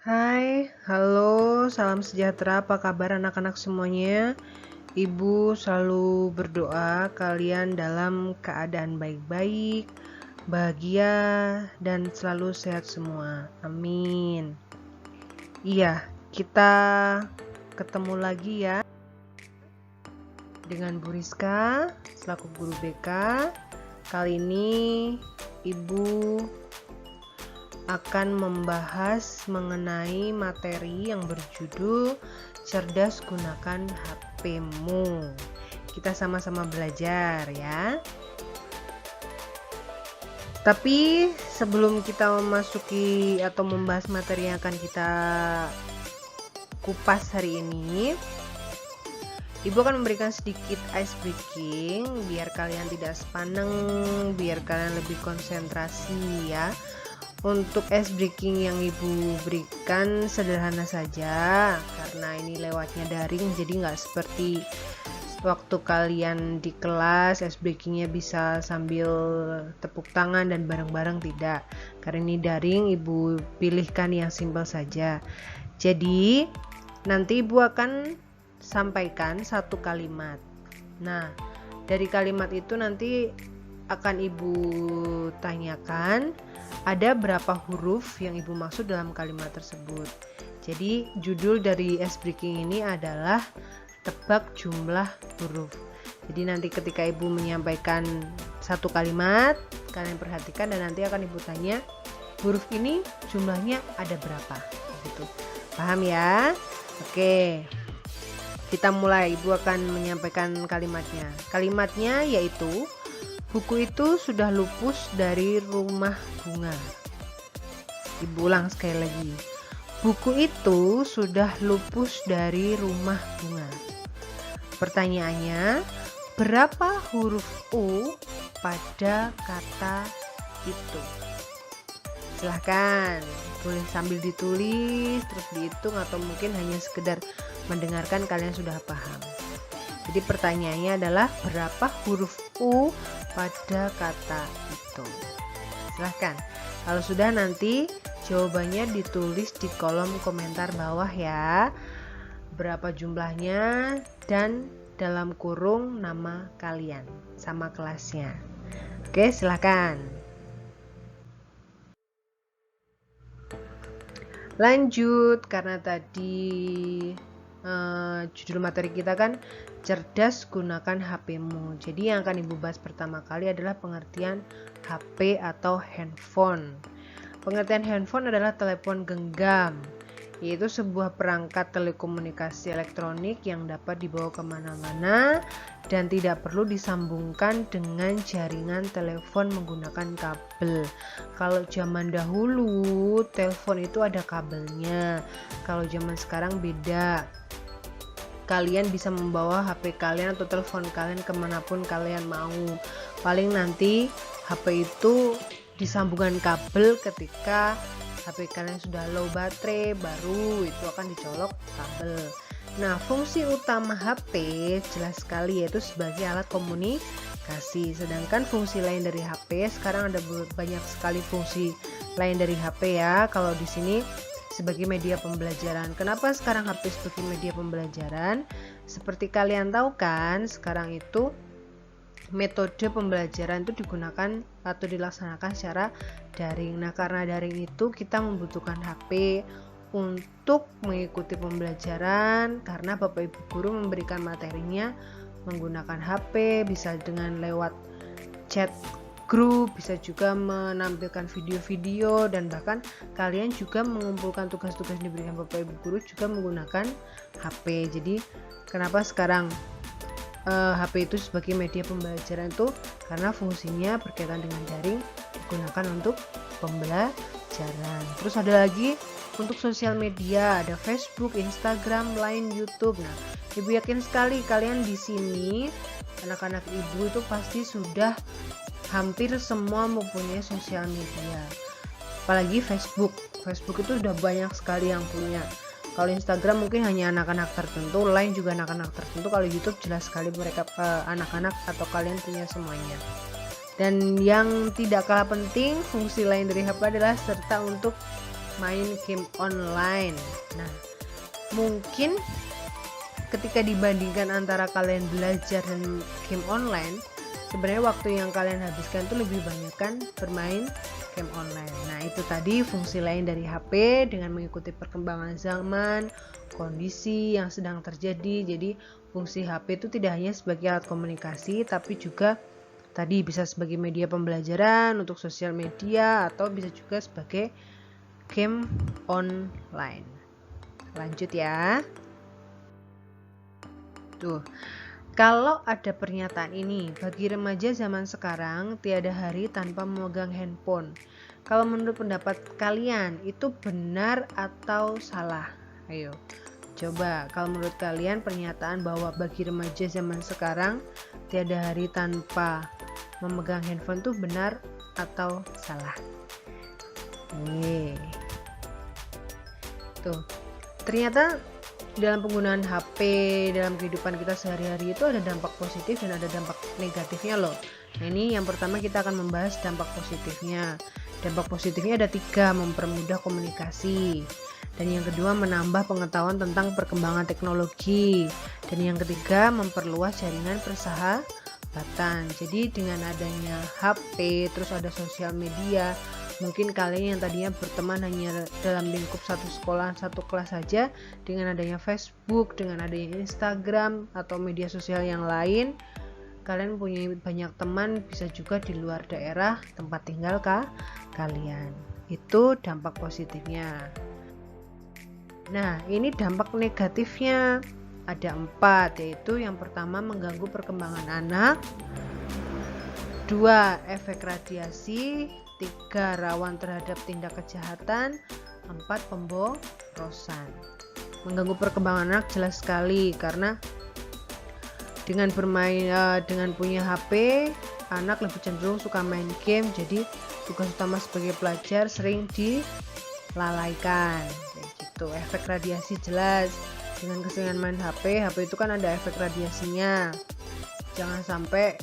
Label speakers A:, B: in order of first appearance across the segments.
A: Hai, halo, salam sejahtera. Apa kabar anak-anak semuanya? Ibu selalu berdoa kalian dalam keadaan baik-baik, bahagia, dan selalu sehat semua. Amin. Iya, kita ketemu lagi ya dengan Bu Rizka selaku guru BK. Kali ini Ibu akan membahas mengenai materi yang berjudul cerdas gunakan HP-mu. Kita sama-sama belajar ya. Tapi sebelum kita memasuki atau membahas materi yang akan kita kupas hari ini, Ibu akan memberikan sedikit ice breaking biar kalian tidak sepaneng, biar kalian lebih konsentrasi ya. Untuk ice breaking yang Ibu berikan sederhana saja karena ini lewatnya daring, jadi nggak seperti waktu kalian di kelas ice breakingnya bisa sambil tepuk tangan dan bareng-bareng, tidak. Karena ini daring, Ibu pilihkan yang simpel saja. Jadi nanti Ibu akan sampaikan satu kalimat. Nah, dari kalimat itu nanti akan Ibu tanyakan ada berapa huruf yang Ibu maksud dalam kalimat tersebut. Jadi judul dari ice breaking ini adalah tebak jumlah huruf. Jadi nanti ketika Ibu menyampaikan satu kalimat, kalian perhatikan dan nanti akan Ibu tanya huruf ini jumlahnya ada berapa gitu. Paham ya? Oke, kita mulai. Ibu akan menyampaikan kalimatnya. Kalimatnya yaitu buku itu sudah lupus dari rumah bunga. Ibu ulang sekali lagi. Buku itu sudah lupus dari rumah bunga. Pertanyaannya, berapa huruf U pada kata itu? Silahkan, boleh sambil ditulis, terus dihitung, atau mungkin hanya sekedar mendengarkan kalian sudah paham. Jadi pertanyaannya adalah berapa huruf U pada kata itu. Silahkan. Kalau sudah nanti jawabannya ditulis di kolom komentar bawah ya. Berapa jumlahnya dan dalam kurung nama kalian sama kelasnya. Oke, silahkan. Lanjut, karena tadi judul materi kita kan cerdas gunakan HP-mu. Jadi yang akan Ibu bahas pertama kali adalah pengertian HP atau handphone. Pengertian handphone adalah telepon genggam, yaitu sebuah perangkat telekomunikasi elektronik yang dapat dibawa kemana-mana dan tidak perlu disambungkan dengan jaringan telepon menggunakan kabel. Kalau zaman dahulu telepon itu ada kabelnya, kalau zaman sekarang beda. Kalian bisa membawa HP kalian atau telepon kalian kemanapun kalian mau. Paling nanti HP itu disambungkan kabel ketika HP kalian sudah low baterai, baru itu akan dicolok kabel. Nah, fungsi utama HP jelas sekali yaitu sebagai alat komunikasi. Sedangkan fungsi lain dari HP, sekarang ada banyak sekali fungsi lain dari HP ya. Kalau di sini sebagai media pembelajaran. Kenapa sekarang HP sebagai media pembelajaran? Seperti kalian tahu kan, sekarang itu metode pembelajaran itu digunakan atau dilaksanakan secara daring. Nah, karena daring itu kita membutuhkan HP untuk mengikuti pembelajaran karena Bapak Ibu guru memberikan materinya menggunakan HP, bisa dengan lewat chat grup, bisa juga menampilkan video-video, dan bahkan kalian juga mengumpulkan tugas-tugas yang diberikan Bapak Ibu guru juga menggunakan HP. Jadi kenapa sekarang HP itu sebagai media pembelajaran itu karena fungsinya berkaitan dengan daring, digunakan untuk pembelajaran. Terus ada lagi untuk sosial media, ada Facebook, Instagram, Line, YouTube. Nah, Ibu yakin sekali kalian di sini anak-anak Ibu itu pasti sudah hampir semua mempunyai sosial media. Apalagi Facebook. Facebook itu sudah banyak sekali yang punya. Kalau Instagram mungkin hanya anak-anak tertentu, Line juga anak-anak tertentu. Kalau YouTube jelas sekali mereka anak-anak atau kalian punya semuanya. Dan yang tidak kalah penting, fungsi lain dari HP adalah serta untuk main game online. Nah, mungkin ketika dibandingkan antara kalian belajar dan game online, sebenarnya waktu yang kalian habiskan itu lebih banyak kan bermain game online. Nah, itu tadi fungsi lain dari HP dengan mengikuti perkembangan zaman, kondisi yang sedang terjadi. Jadi fungsi HP itu tidak hanya sebagai alat komunikasi, tapi juga tadi bisa sebagai media pembelajaran untuk sosial media atau bisa juga sebagai game online. Lanjut ya. Tuh, kalau ada pernyataan ini, bagi remaja zaman sekarang tiada hari tanpa memegang handphone. Kalau menurut pendapat kalian itu benar atau salah? Ayo, coba kalau menurut kalian pernyataan bahwa bagi remaja zaman sekarang tiada hari tanpa memegang handphone itu benar atau salah? Nih, tuh, ternyata dalam penggunaan HP dalam kehidupan kita sehari-hari itu ada dampak positif dan ada dampak negatifnya loh. Nah, ini yang pertama kita akan membahas dampak positifnya. Dampak positifnya ada 3, mempermudah komunikasi. Dan yang kedua menambah pengetahuan tentang perkembangan teknologi. Dan yang ketiga memperluas jaringan persahabatan. Jadi dengan adanya HP, terus ada sosial media, mungkin kalian yang tadinya berteman hanya dalam lingkup satu sekolah, satu kelas saja, dengan adanya Facebook, dengan adanya Instagram atau media sosial yang lain, kalian punya banyak teman, bisa juga di luar daerah tempat tinggal kalian. Itu dampak positifnya. Nah, ini dampak negatifnya ada 4, yaitu yang pertama mengganggu perkembangan anak, 2 efek radiasi, 3 rawan terhadap tindak kejahatan, 4 pemborosan. Mengganggu perkembangan anak jelas sekali karena dengan punya HP, anak lebih cenderung suka main game, jadi tugas utama sebagai pelajar sering dilalaikan. Kayak gitu. Efek radiasi jelas, dengan keseringan main HP itu kan ada efek radiasinya. Jangan sampai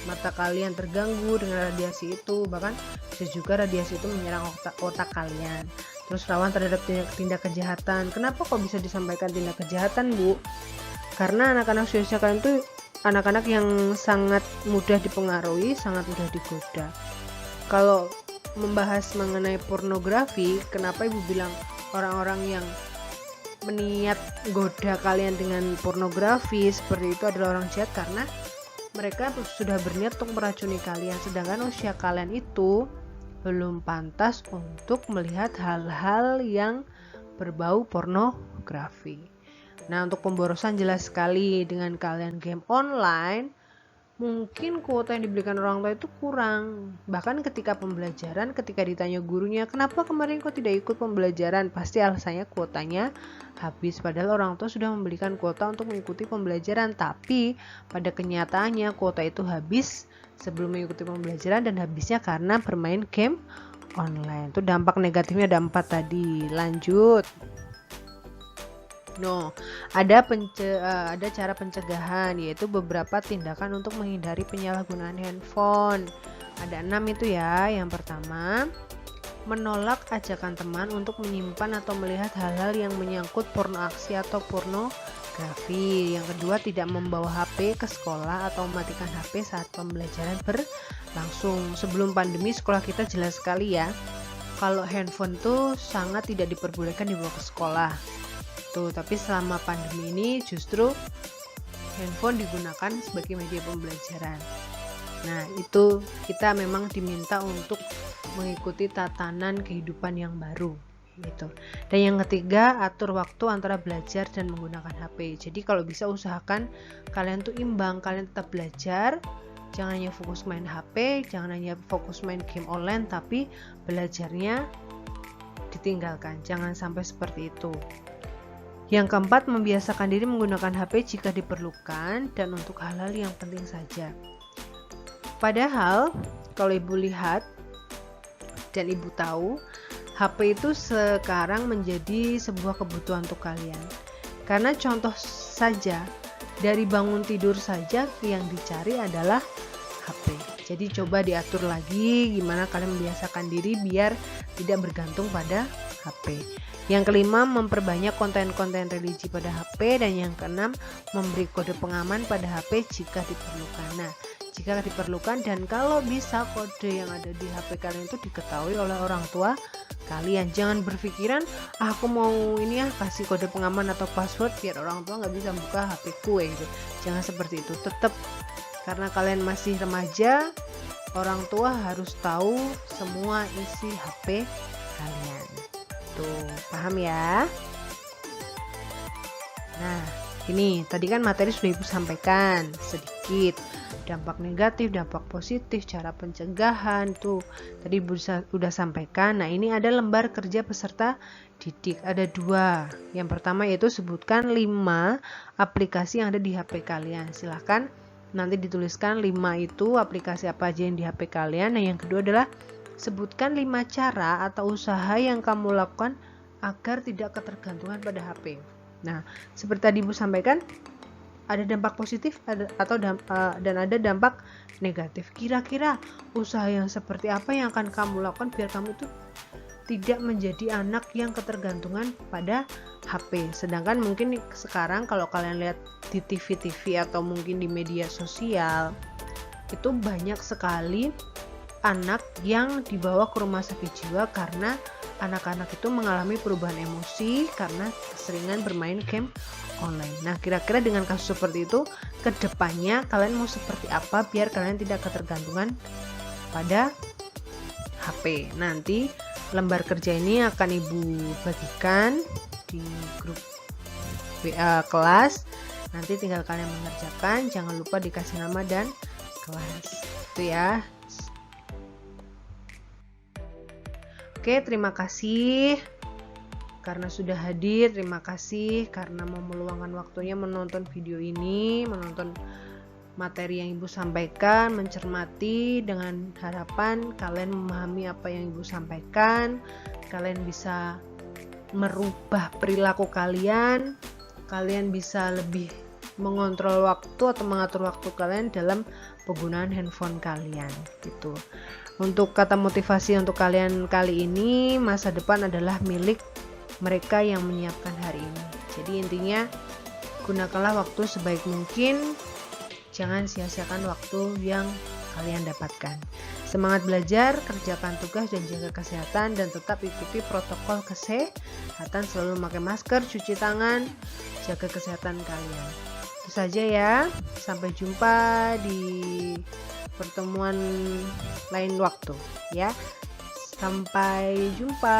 A: mata kalian terganggu dengan radiasi itu, bahkan bisa juga radiasi itu menyerang otak kalian. Terus rawan terhadap tindak kejahatan. Kenapa kok bisa disampaikan tindak kejahatan, Bu? Karena anak-anak usia kalian itu anak-anak yang sangat mudah dipengaruhi, sangat mudah digoda. Kalau membahas mengenai pornografi, kenapa Ibu bilang orang-orang yang meniat goda kalian dengan pornografi seperti itu adalah orang jahat? Karena mereka sudah berniat untuk meracuni kalian, sedangkan usia kalian itu belum pantas untuk melihat hal-hal yang berbau pornografi. Nah, untuk pemborosan jelas sekali, dengan kalian game online, mungkin kuota yang diberikan orang tua itu kurang. Bahkan ketika pembelajaran, ketika ditanya gurunya, kenapa kemarin kok tidak ikut pembelajaran? Pasti alasannya kuotanya habis. Padahal orang tua sudah memberikan kuota untuk mengikuti pembelajaran. Tapi pada kenyataannya kuota itu habis sebelum mengikuti pembelajaran dan habisnya karena bermain game online. Itu dampak negatifnya ada 4 tadi. Lanjut. Ada cara pencegahan, yaitu beberapa tindakan untuk menghindari penyalahgunaan handphone. Ada 6 itu ya. Yang pertama, menolak ajakan teman untuk menyimpan atau melihat hal-hal yang menyangkut pornografi atau pornografi. Yang kedua, tidak membawa HP ke sekolah atau mematikan HP saat pembelajaran berlangsung. Sebelum pandemi sekolah kita jelas sekali ya, kalau handphone tuh sangat tidak diperbolehkan dibawa ke sekolah. Tapi selama pandemi ini justru handphone digunakan sebagai media pembelajaran. Nah, itu kita memang diminta untuk mengikuti tatanan kehidupan yang baru gitu. Dan yang ketiga, atur waktu antara belajar dan menggunakan HP. Jadi kalau bisa usahakan kalian tuh imbang, kalian tetap belajar, jangan hanya fokus main HP, jangan hanya fokus main game online, tapi belajarnya ditinggalkan. Jangan sampai seperti itu. Yang keempat, membiasakan diri menggunakan HP jika diperlukan dan untuk hal-hal yang penting saja. Padahal, kalau Ibu lihat dan Ibu tahu, HP itu sekarang menjadi sebuah kebutuhan untuk kalian. Karena contoh saja, dari bangun tidur saja yang dicari adalah HP. Jadi coba diatur lagi gimana kalian membiasakan diri biar tidak bergantung pada HP. Yang kelima, memperbanyak konten-konten religi pada HP. Dan yang keenam, memberi kode pengaman pada HP jika diperlukan. Nah, jika diperlukan dan kalau bisa kode yang ada di HP kalian itu diketahui oleh orang tua kalian. Jangan berpikiran aku mau ini ya kasih kode pengaman atau password biar orang tua nggak bisa buka HP ku gitu. Jangan seperti itu. Tetap karena kalian masih remaja, orang tua harus tahu semua isi HP kalian. Tuh, paham ya? Nah, ini tadi kan materi sudah Ibu sampaikan sedikit. Dampak negatif, dampak positif, cara pencegahan tuh tadi udah sampaikan. Nah, ini ada lembar kerja peserta didik, ada 2. Yang pertama yaitu sebutkan 5 aplikasi yang ada di HP kalian. Silahkan nanti dituliskan 5 itu aplikasi apa aja yang di HP kalian. Nah, yang kedua adalah sebutkan 5 cara atau usaha yang kamu lakukan agar tidak ketergantungan pada HP. Nah, seperti tadi Ibu sampaikan, ada dampak positif dan ada dampak negatif. Kira-kira usaha yang seperti apa yang akan kamu lakukan biar kamu itu tidak menjadi anak yang ketergantungan pada HP. Sedangkan mungkin sekarang kalau kalian lihat di TV atau mungkin di media sosial, itu banyak sekali anak yang dibawa ke rumah sakit jiwa karena anak-anak itu mengalami perubahan emosi karena keseringan bermain game online. Nah, kira-kira dengan kasus seperti itu, kedepannya kalian mau seperti apa biar kalian tidak ketergantungan pada HP. Nanti lembar kerja ini akan Ibu bagikan di grup WA kelas. Nanti tinggal kalian mengerjakan, jangan lupa dikasih nama dan kelas. Itu ya. Oke, terima kasih karena sudah hadir. Terima kasih karena mau meluangkan waktunya menonton video ini, menonton materi yang Ibu sampaikan, mencermati dengan harapan kalian memahami apa yang Ibu sampaikan, kalian bisa merubah perilaku kalian, kalian bisa lebih mengontrol waktu atau mengatur waktu kalian dalam penggunaan handphone kalian gitu. Untuk kata motivasi untuk kalian kali ini, masa depan adalah milik mereka yang menyiapkan hari ini. Jadi intinya, gunakanlah waktu sebaik mungkin. Jangan sia-siakan waktu yang kalian dapatkan. Semangat belajar, kerjakan tugas dan jaga kesehatan, dan tetap ikuti protokol kesehatan. Selalu memakai masker, cuci tangan, jaga kesehatan kalian. Itu saja ya. Sampai jumpa di pertemuan lain waktu ya. Sampai jumpa.